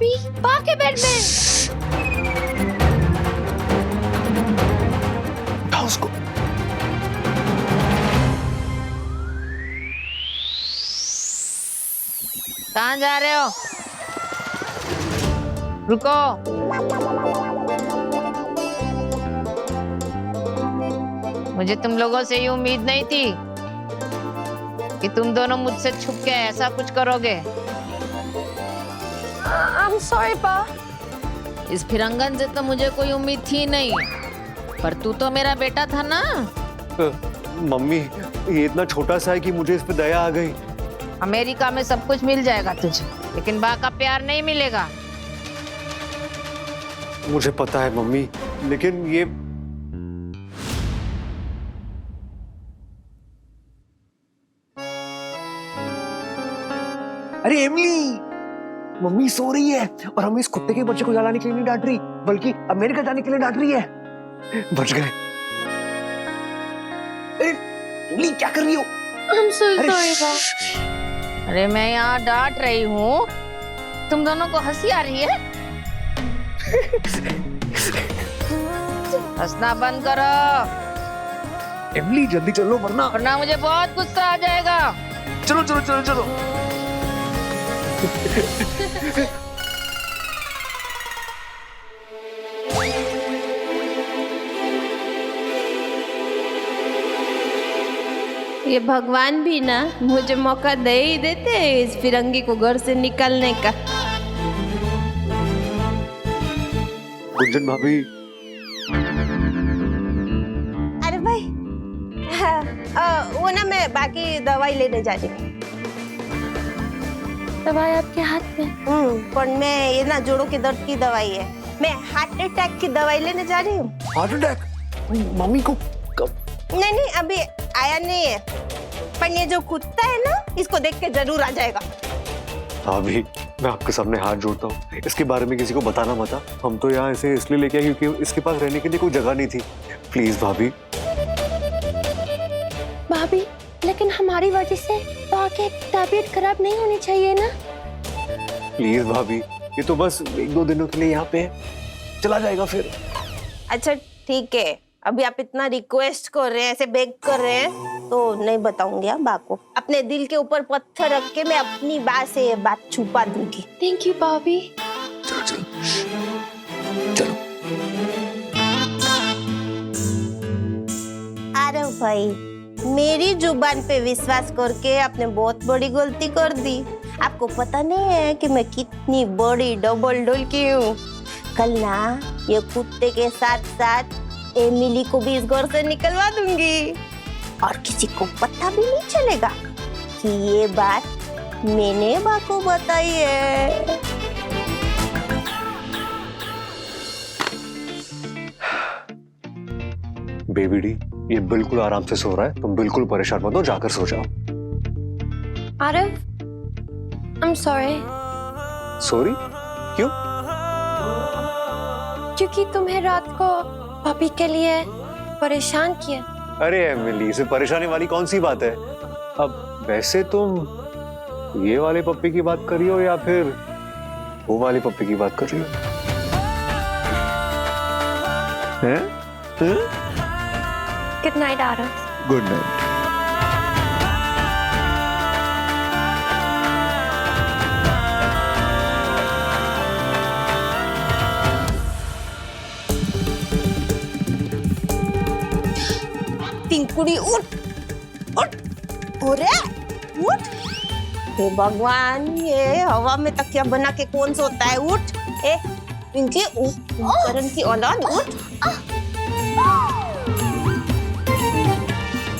भाभी पा के बेड में। उठा उसको। कहाँ जा रहे हो? रुको। मुझे तुम लोगों से ये उम्मीद नहीं थी कि तुम दोनों मुझसे छुप के ऐसा कुछ करोगे। I'm sorry पा। इस फिरंगन से तो मुझे कोई उम्मीद थी नहीं, पर तू तो मेरा बेटा था ना। मम्मी ये इतना छोटा सा है कि मुझे इस पे दया आ गई। अमेरिका में सब कुछ मिल जाएगा तुझे, लेकिन बा का प्यार नहीं मिलेगा। मुझे पता है मम्मी, लेकिन ये अरे एमिली, मम्मी सो रही है और हमें इस कुत्ते के बच्चे को जलाने के लिए नहीं डांट रही, बल्कि अमेरिका जाने के लिए डांट रही है। बच गए। एमिली क्या कर रही हो? I'm so अरे sorry पा। अरे मैं यहाँ डांट रही हूँ, तुम दोनों को हंसी आ रही है। हंसना बंद करो, एमिली जल्दी चलो वरना मुझे बहुत गुस्सा आ जाएगा। चलो चलो चलो चलो। ये भगवान भी ना मुझे मौका दे ही देते हैं इस फिरंगी को घर से निकालने का। गुंजन भाभी, अरे भाई वो ना मैं बाकी दवाई लेने जा रही हूँ। दवाई आपके हाथ में? पर मैं ये ना जोड़ों के दर्द की दवाई है। मैं हार्ट अटैक की दवाई लेने जा रही हूँ। Heart attack? मम्मी को कब? नहीं नहीं अभी आया नहीं है, पर ये जो कुत्ता है ना इसको देख के जरूर आ जाएगा। भाभी मैं आपके सामने हाथ जोड़ता हूँ, इसके बारे में किसी को बताना मत। हम तो यहाँ इसे इसलिए लेके आए क्योंकि इसके पास रहने के लिए कोई जगह नहीं थी। प्लीज भाभी। भाभी लेकिन हमारी वजह से बाकी तबीयत खराब नहीं होनी चाहिए ना। प्लीज भाभी, ये तो बस 1-2 दिनों के लिए यहाँ पे है, चला जाएगा फिर। अच्छा ठीक है, अभी आप इतना रिक्वेस्ट कर रहे हैं, ऐसे बेग कर रहे हैं, तो नहीं बताऊंगी आप बा को। अपने दिल के ऊपर पत्थर रख के मैं अपनी बा से ये बात छुपा दूंगी। थैंक यू भाभी। चलो चलो चलो। अरे भाई मेरी जुबान पे विश्वास करके आपने बहुत बड़ी गलती कर दी। आपको पता नहीं है कि मैं कितनी बड़ी डबल डोल की हूँ। कल ना ये कुत्ते के साथ साथ एमिली को भी इस घर से निकलवा दूंगी और किसी को पता भी नहीं चलेगा कि ये बात मैंने बा को बताई है। बेबी डी ये बिल्कुल आराम से सो रहा है, तुम बिल्कुल परेशान मत हो, जाकर सो जाओ। Aarav, I'm sorry। सॉरी? क्यों? क्योंकि तुम्हें रात को पापी के लिए परेशान किया। अरे एमिली, इसमें परेशानी वाली कौन सी बात है? अब वैसे तुम ये वाले पप्पी की बात कर रही हो या फिर वो वाली पप्पी की बात कर रही हो? हैं? Good night Aarav. Good night. Tinkudi उठ उठ, अरे उठ। हे भगवान, ये हवा में तकिया बना के कौन सोता है? उठ ए पिंकी, उठ करण की औलाद, उठ।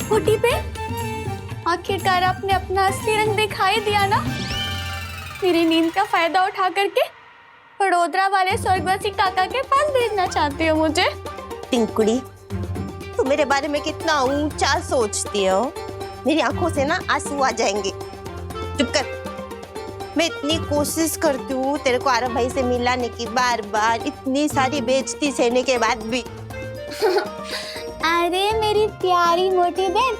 फूटी पे आखिरकार आपने अपना असली रंग दिखाई दिया ना। मेरी नींद का फायदा उठा करके वडोदरा वाले स्वर्गवासी काका के पास भेजना चाहती हो मुझे। टिंकुड़ी तू मेरे बारे में कितना ऊंचा सोचती हो, मेरी आंखों से ना आंसू आ जाएंगे। चुप कर। मैं इतनी कोशिश करती हूँ तेरे को आरव भाई से मिलाने की, बार बार इतनी सारी बेइज्जती सहने के बाद भी। अरे मेरी प्यारी मोटी बहन,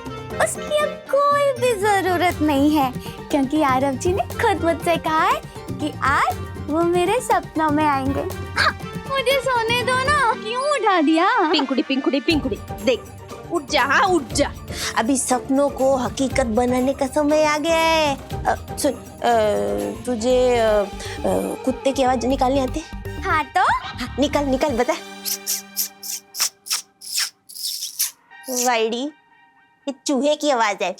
उसकी अब कोई भी जरूरत नहीं है, क्योंकि आरव जी ने खुद मुझसे कहा है कि आज वो मेरे सपनों में आएंगे। मुझे सोने दो ना, क्यों उठा दिया? पिंकुड़ी पिंकुड़ी पिंकुड़ी, देख उठ जा, हाँ उठ जा। अभी सपनों को हकीकत बनाने का समय आ गया है। सुन, तुझे कुत्ते की आवाज निकालनी आती है? हाँ तो हाँ, निकाल निकाल, बता। वाइडी, ये चूहे की आवाज है।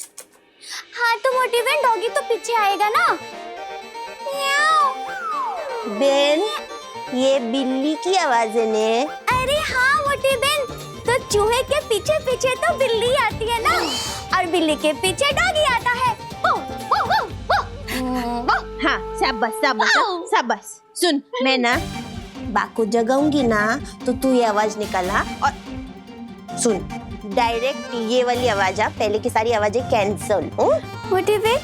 हाँ तो मोटी बहन, डॉगी तो पीछे आएगा ना। म्याऊ। बेन, ये बिल्ली की आवाज है ने। अरे हाँ मोटी बहन, तो चूहे के पीछे पीछे तो बिल्ली आती है ना, और बिल्ली के पीछे डॉगी आता है। हाँ, शाबाश शाबाश शाबाश। सुन, मैं ना बा को जगाऊंगी ना, तो तू ये आवाज निकाला। और सुन, डायरेक्ट ये वाली आवाज आ, पहले की सारी आवाजें कैंसल। मोटी बहन,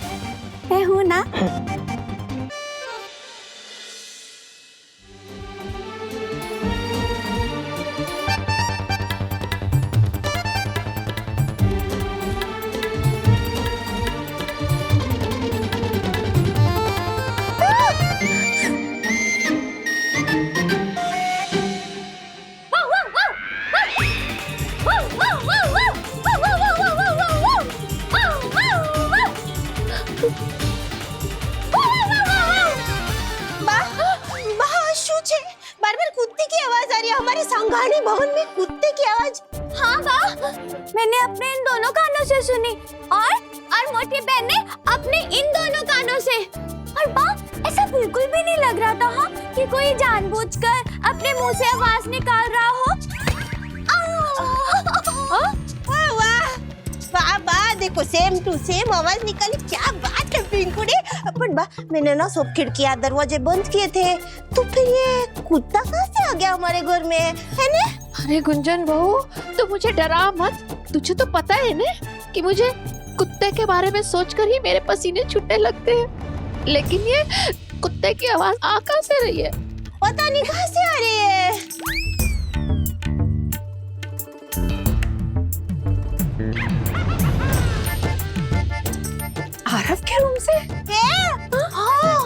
मैं हूँ ना। हमारे संघानी भवन में कुत्ते की आवाज। हाँ वाह, मैंने अपने इन दोनों कानों से सुनी, और मोटी बहन ने अपने इन दोनों कानों से। और वाह, ऐसा बिल्कुल भी नहीं लग रहा था हाँ, कि कोई जानबूझकर अपने मुंह से आवाज निकाल रहा हो। वाह वाह वाह वाह, देखो सेम टू सेम आवाज निकाली, क्या बात है पिंकुड़ी। पर बा, मैंने ना सब खिड़कियां दरवाजे बंद किए थे, तो फिर ये कुत्ता कहाँ से आ गया हमारे घर में, है ना? अरे गुंजन बहू, तो मुझे डरा मत। तुझे तो पता है ना कि मुझे कुत्ते के बारे में सोचकर ही मेरे पसीने छूटने लगते हैं। लेकिन ये कुत्ते की आवाज आ कहाँ से रही है? पता नहीं कहाँ से आ रही है। आरव के रूम से? हाँ।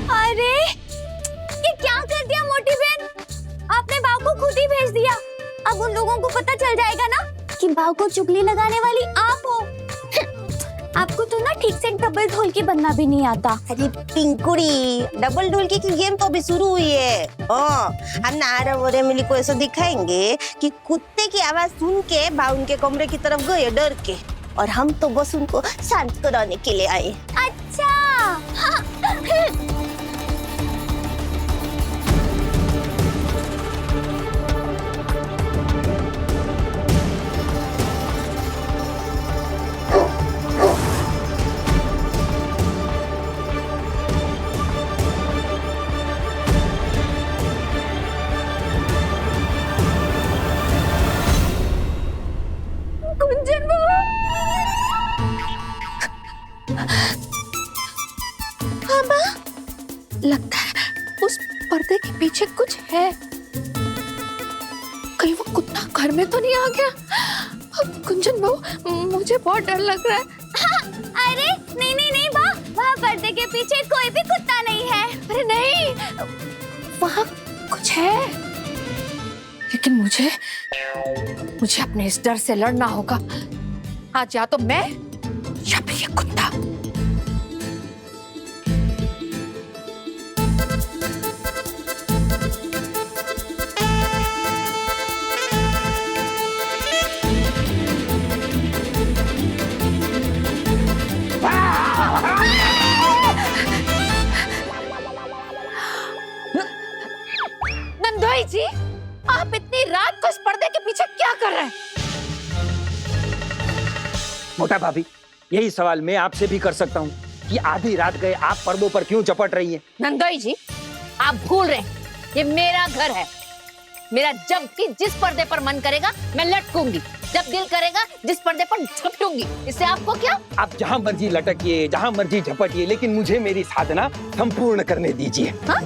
अरे ये क्या कर दिया मोटी बहन, आपने बाव को खुद ही भेज दिया। अब उन लोगों को पता चल जाएगा ना कि बाव को चुगली लगाने वाली आप हो। आपको तो ना ठीक से डबल ढोलकी बनना भी नहीं आता। अरे पिंकुड़ी, डबल ढोलकी की गेम तो अभी शुरू हुई है। हम ना आरव और एमिली को ऐसा दिखाएंगे कि कुत्ते की आवाज सुन के बा उनके कमरे की तरफ गए डर के, और हम तो बस उनको शांत कराने के लिए आए। अच्छा। गुंजन लगता है उस पर्दे के पीछे कुछ है। कहीं वो कुत्ता घर में तो नहीं आ गया? गुंजन बहू, मुझे बहुत डर लग रहा है। अरे नहीं नहीं नहीं बा, वहाँ पर्दे के पीछे कोई भी कुत्ता नहीं है। अरे नहीं, वहाँ कुछ है। लेकिन मुझे अपने इस डर से लड़ना होगा। आज या तो मैं या फिर ये कुत्ता। नंदोई जी, आप इतनी रात को इस पर्दे के पीछे क्या कर रहे हैं? मोटा भाभी, यही सवाल मैं आपसे भी कर सकता हूँ कि आधी रात गए आप पर्दों पर क्यों चपट रही हैं? नंदोई जी, आप भूल रहे हैं, ये मेरा घर है। मेरा जब भी जिस पर्दे पर मन करेगा मैं लटकूंगी, जब दिल करेगा जिस पर्दे पर झपटूंगी। इससे आपको क्या? आप जहाँ मर्जी लटकिए, जहाँ मर्जी झपटिए, लेकिन मुझे मेरी साधना संपूर्ण करने दीजिए। हाँ?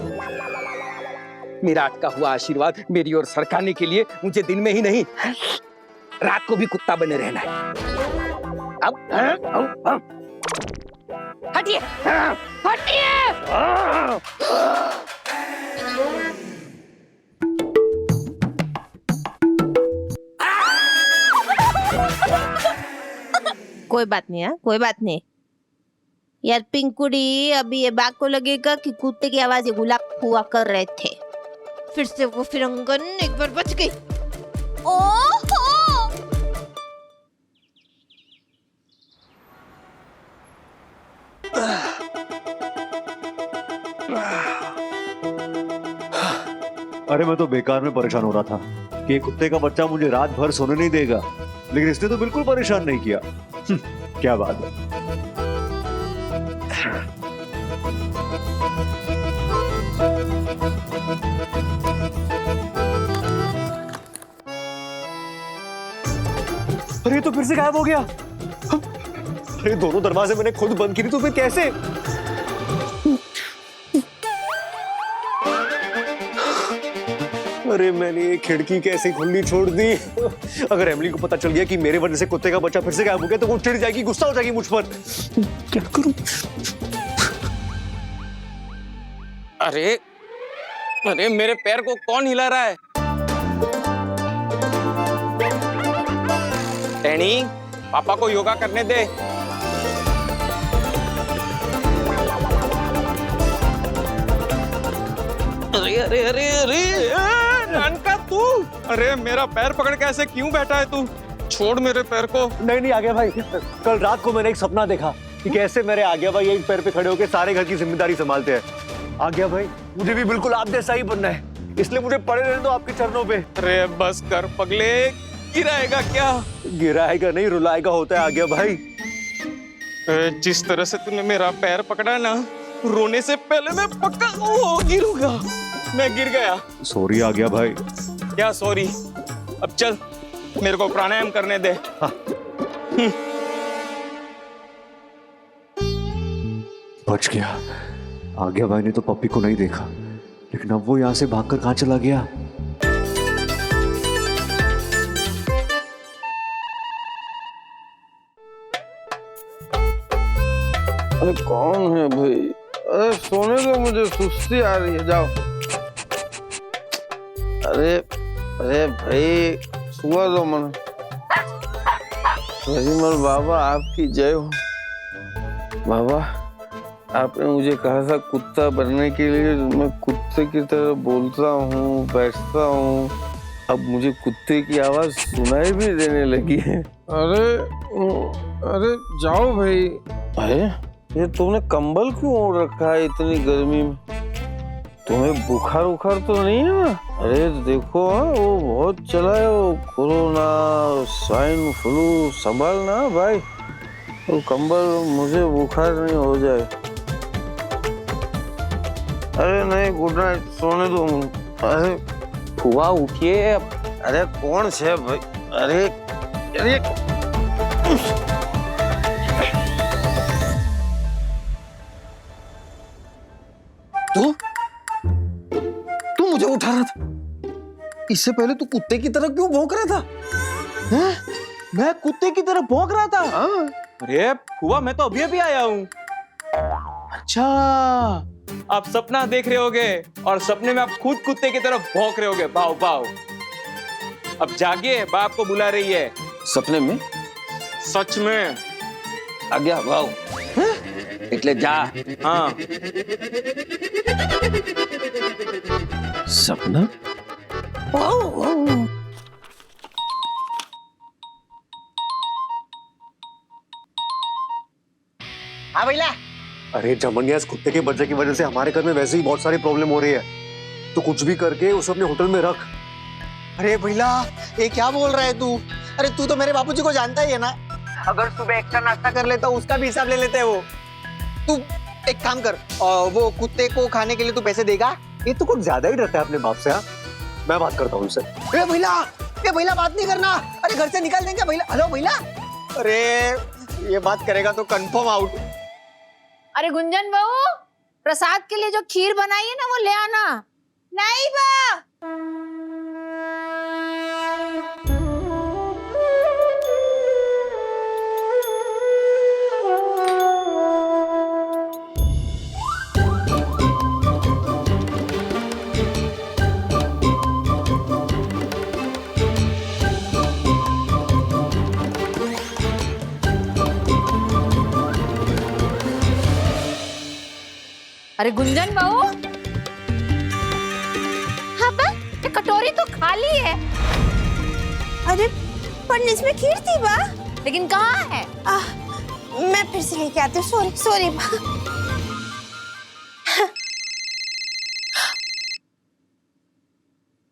मेरा अटका हुआ आशीर्वाद मेरी ओर सरकाने के लिए मुझे दिन में ही नहीं, रात को भी कुत्ता बने रहना है। हटिए, हटिए। कोई बात नहीं, हाँ कोई बात नहीं यार पिंकुड़ी। अभी ये बात को लगेगा कि कुत्ते की आवाज ये गुलाब हुआ कर रहे थे, फिर से वो फिरंगन एक बार बच गई। ओहो, अरे मैं तो बेकार में परेशान हो रहा था कि एक कुत्ते का बच्चा मुझे रात भर सोने नहीं देगा, लेकिन इसने तो बिल्कुल परेशान नहीं किया। क्या बात है। अरे तो फिर से गायब हो गया। अरे दोनों दरवाजे मैंने खुद बंद की थी, तो फिर कैसे? अरे मैंने ये खिड़की कैसे खुली छोड़ दी? अगर एमिली को पता चल गया कि मेरे वजह से कुत्ते का बच्चा फिर से गायब हो गया तो वो चिढ़ जाएगी, गुस्सा हो जाएगी मुझ पर। क्या करूं? अरे अरे मेरे पैर को कौन हिला रहा है? टैनी, पापा को योगा करने दे। अरे अरे अरे अरे नानका तू, अरे मेरा पैर पकड़ के ऐसे क्यों बैठा है तू? छोड़ मेरे पैर को। नहीं नहीं आ गया भाई, कल रात को मैंने एक सपना देखा कि कैसे मेरे आ गया भाई एक पैर पे खड़े होकर सारे घर की जिम्मेदारी संभालते हैं। आ गया भाई, मुझे भी बिल्कुल आप जैसा ही बनना है, इसलिए मुझे पड़े रहने दो आपके चरणों पे। अरे बस कर पगले, गिराएगा क्या? गिराएगा नहीं रुलाएगा होता है आ गया भाई। जिस तरह से तूने मेरा पैर पकड़ा ना, रोने से पहले मैं पक्का गिरूंगा। मैं गिर गया। सॉरी आ गया भाई। क्या सॉरी? अब चल मेरे को प्राणायाम करने दे। हाँ। बच गया। आ गया भाई ने तो पप्पी को नहीं देखा, लेकिन अब वो यहाँ से भागकर कहाँ चला गया? अरे कौन है भाई? अरे सोने दो, मुझे सुस्ती आ रही है, जाओ। अरे अरे भाई सुआ दो मन। रहीमल बाबा आपकी जय हो। बाबा आपने मुझे कहा था कुत्ता बनने के लिए, मैं कुत्ते की तरह बोलता हूँ, बैठता हूँ। अब मुझे कुत्ते की आवाज सुनाई भी देने लगी है। अरे अरे जाओ भाई। अरे ये तुमने कंबल क्यों ओढ़ रखा है इतनी गर्मी में? तुम्हें बुखार उखार तो नहीं है ना? अरे देखो वो बहुत चला है, वो कोरोना स्वाइन फ्लू, संभालना भाई। तो कंबल, मुझे बुखार नहीं हो जाए। अरे नहीं, गुड नाइट, सोने दो। अरे हुआ उठिए। अरे कौन से भाई? अरे अरे तू मुझे उठा रहा था? इससे पहले तू कुत्ते की तरह क्यों भौंक रहा था? हैं? मैं कुत्ते की तरह भौंक रहा था? हाँ। अरे हुआ, मैं तो अभी आया हूँ। अच्छा, आप सपना देख रहे होगे और सपने में आप खुद कुत्ते की तरह भौंक रहे होगे, भाव भाव। अब जागिए, बाप को बुला रही है। सपने में? सच में आ गया भाव। इतने जा। हाँ सपना? हाँ भैया। अरे जमनिया, इस कुत्ते के बच्चे की वजह से हमारे घर में वैसे ही बहुत सारी प्रॉब्लम हो रही है, तो कुछ भी करके उसे अपने होटल में रख। अरे भैया ये क्या बोल रहा है तू? अरे तू तो मेरे बापूजी को जानता ही है ना, अगर सुबह एक्स्ट्रा नाश्ता कर लेता उसका भी हिसाब ले लेते हैं वो। तू एक काम कर, वो कुत्ते को खाने के लिए तू पैसे देगा? ये तो कुछ ज्यादा ही डरता है अपने बाप से। हाँ, मैं बात करता हूँ उनसे। ए भैया बात नहीं करना। अरे घर से निकाल देंगे भैया। हेलो भैया। अरे ये बात करेगा तो कंफर्म आउट। अरे गुंजन बहू, प्रसाद के लिए जो खीर बनाई है ना वो ले आना। नहीं बा। अरे गुंजन बहू, हाँ बा, ये कटोरी तो खाली है। अरे पर इसमें खीर थी बा। लेकिन कहाँ है? मैं फिर से लेके आती हूँ। सॉरी सॉरी बा।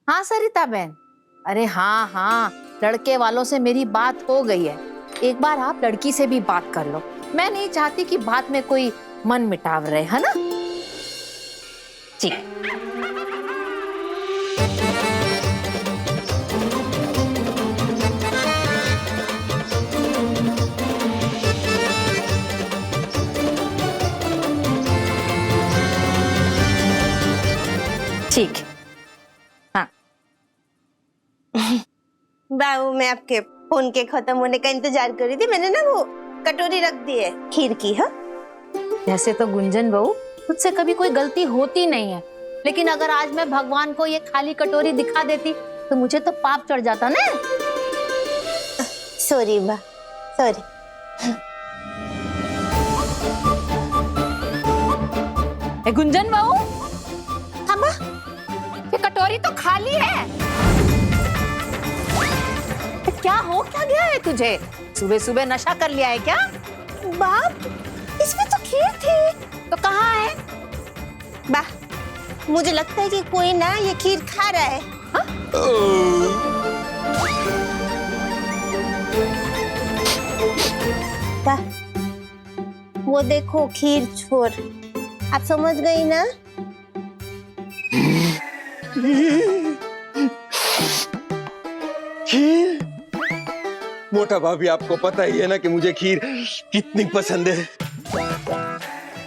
हाँ सरिता बहन, अरे हाँ हाँ, लड़के वालों से मेरी बात हो गई है। एक बार आप लड़की से भी बात कर लो। मैं नहीं चाहती कि बात में कोई मन मिटाव रहे, है ना? ठीक। ठीक। बाबू, मैं आपके फोन के खत्म होने का इंतजार कर रही थी। मैंने ना वो कटोरी रख दी है खीर की। हाँ, वैसे तो गुंजन बहू, मुझसे कभी कोई गलती होती नहीं है, लेकिन अगर आज मैं भगवान को ये खाली कटोरी दिखा देती तो मुझे तो पाप चढ़ जाता ना। सॉरी बा, सॉरी। गुंजन बहू, हाँ बा, ये कटोरी तो खाली है। क्या हो क्या गया है तुझे? सुबह सुबह नशा कर लिया है क्या? बाप, इसमें तो खीर थी। तो कहाँ है? बा, मुझे लगता है कि कोई ना ये खीर खा रहा है। हाँ? बा, वो देखो खीर छोर। आप समझ गई ना? खीर? मोटा भाभी, आपको पता ही है ना कि मुझे खीर कितनी पसंद है।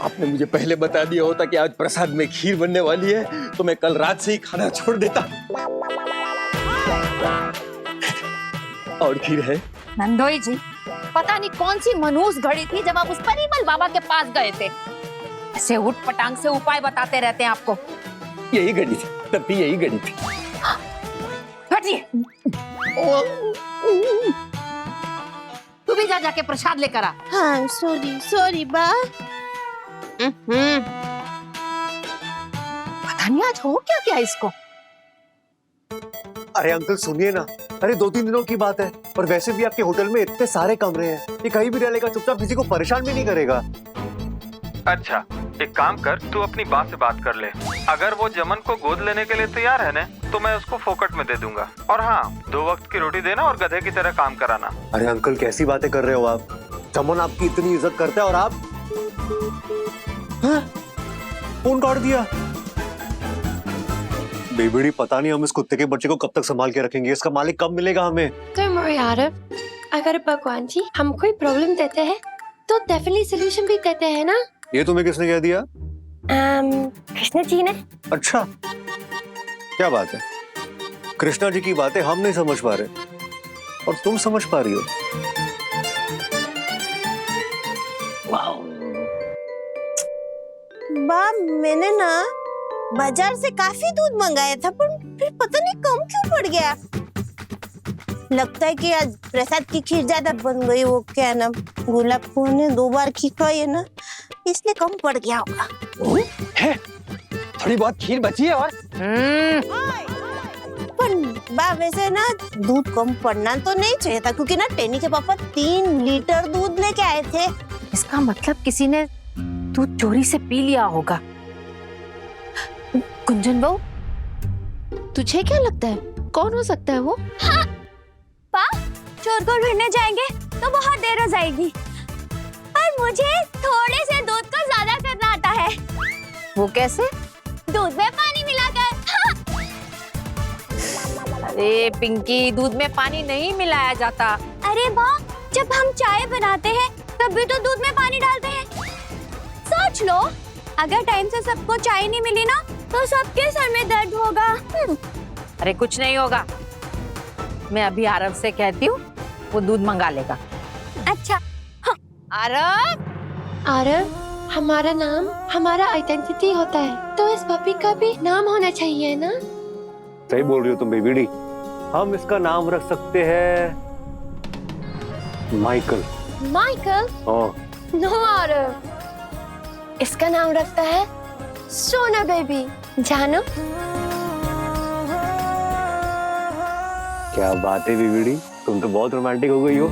आपने मुझे पहले बता दिया होता कि आज प्रसाद में खीर बनने वाली है तो मैं कल रात से ही खाना छोड़ देता। और खीर है। नंदोई जी, पता नहीं कौन सी मनहूस घड़ी थी जब आप उस परिमल बाबा के पास गए थे। ऐसे उठ पटांग से उपाय बताते रहते हैं आपको। यही घड़ी थी, तब भी यही घड़ी थी। हटिए। तू भी जा जाके प्रसाद लेकर आ। हाँ, सॉरी सॉरी बा। पता नहीं आज हो क्या क्या इसको। अरे अंकल सुनिए ना, अरे 2-3 दिनों की बात है, और वैसे भी आपके होटल में इतने सारे कमरे हैं, ये कहीं भी रह लेगा, चुपचाप किसी को परेशान भी नहीं करेगा। अच्छा, एक काम कर, तू अपनी बात से बात कर ले। अगर वो जमन को गोद लेने के लिए तैयार है ना, तो मैं उसको फोकट में दे दूंगा। और हाँ, 2 वक्त की रोटी देना और गधे की तरह काम कराना। अरे अंकल कैसी बातें कर रहे हो आप? जमन आपकी इतनी इज्जत करता है और आप फोन काट दिया। बेबड़ी, पता नहीं हम इस कुत्ते के बच्चे को कब तक संभाल के रखेंगे। इसका मालिक कब मिलेगा हमें? Don't worry, आरव, अगर भगवान जी हम कोई प्रॉब्लम देते हैं तो डेफिनेटली सलूशन भी देते हैं ना। ये तुम्हें किसने कह दिया? कृष्ण जी ने। अच्छा, क्या बात है? कृष्णा जी की बातें हम नहीं समझ पा रहे और तुम समझ पा रही हो। बा, मैंने ना बाजार से काफी दूध मंगाया था, पर फिर पता नहीं कम क्यों पड़ गया। लगता है कि आज प्रसाद की खीर ज्यादा बन गई। वो क्या नाम, गुलाब को ने 2 बार खिखाई है ना, इसलिए कम पड़ गया होगा। है, थोड़ी बहुत खीर बची है। और पर बा, वैसे ना दूध कम पड़ना तो नहीं चाहिए था, क्योंकि ना टेनी के पापा 3 लीटर दूध लेके आए थे। इसका मतलब किसी ने दूध चोरी से पी लिया होगा। गुंजन बहू, तुझे क्या लगता है कौन हो सकता है वो? हाँ, पा, चोर को ढूंढने जाएंगे तो बहुत देर हो जाएगी, और मुझे थोड़े से दूध को ज्यादा करना आता है। वो कैसे? दूध में पानी मिलाकर। हाँ। अरे पिंकी, दूध में पानी नहीं मिलाया जाता। अरे वाह, जब हम चाय बनाते हैं तब भी तो दूध में पानी डालते हैं। सोच लो, अगर टाइम से सबको चाय नहीं मिली ना तो सबके सर में दर्द होगा। अरे कुछ नहीं होगा, मैं अभी आरव से कहती हूँ, वो दूध मंगा लेगा। अच्छा। हाँ। आरव, आरव, हमारा नाम हमारा आइडेंटिटी होता है, तो इस पपी का भी नाम होना चाहिए ना। सही बोल रही हो तुम बेबीडी। हम इसका नाम रख सकते हैं माइकल। माइकल? हाँ। नो आरव, इसका नाम रखता है सोना बेबी जानो। क्या बात है बिगड़ी, तुम तो बहुत रोमांटिक हो गई हो।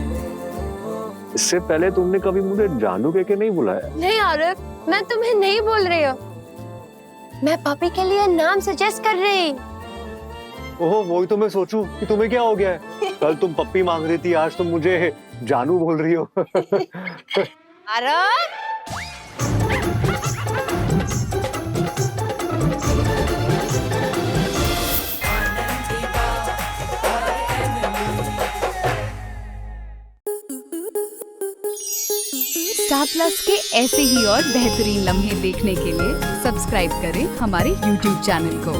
इससे पहले तुमने कभी मुझे जानू कह के नहीं बुलाया। नहीं आरिफ, मैं तुम्हें नहीं बोल रही हूँ, मैं पापी के लिए नाम सजेस्ट कर रही। ओहो, वही तो मैं सोचूं कि तुम्हें क्या हो गया है। कल तुम पप्पी मांग रही थी, आज तुम मुझे जानू बोल रही हो। अरे स्टार प्लस के ऐसे ही और बेहतरीन लम्हे देखने के लिए सब्सक्राइब करें हमारे YouTube चैनल को।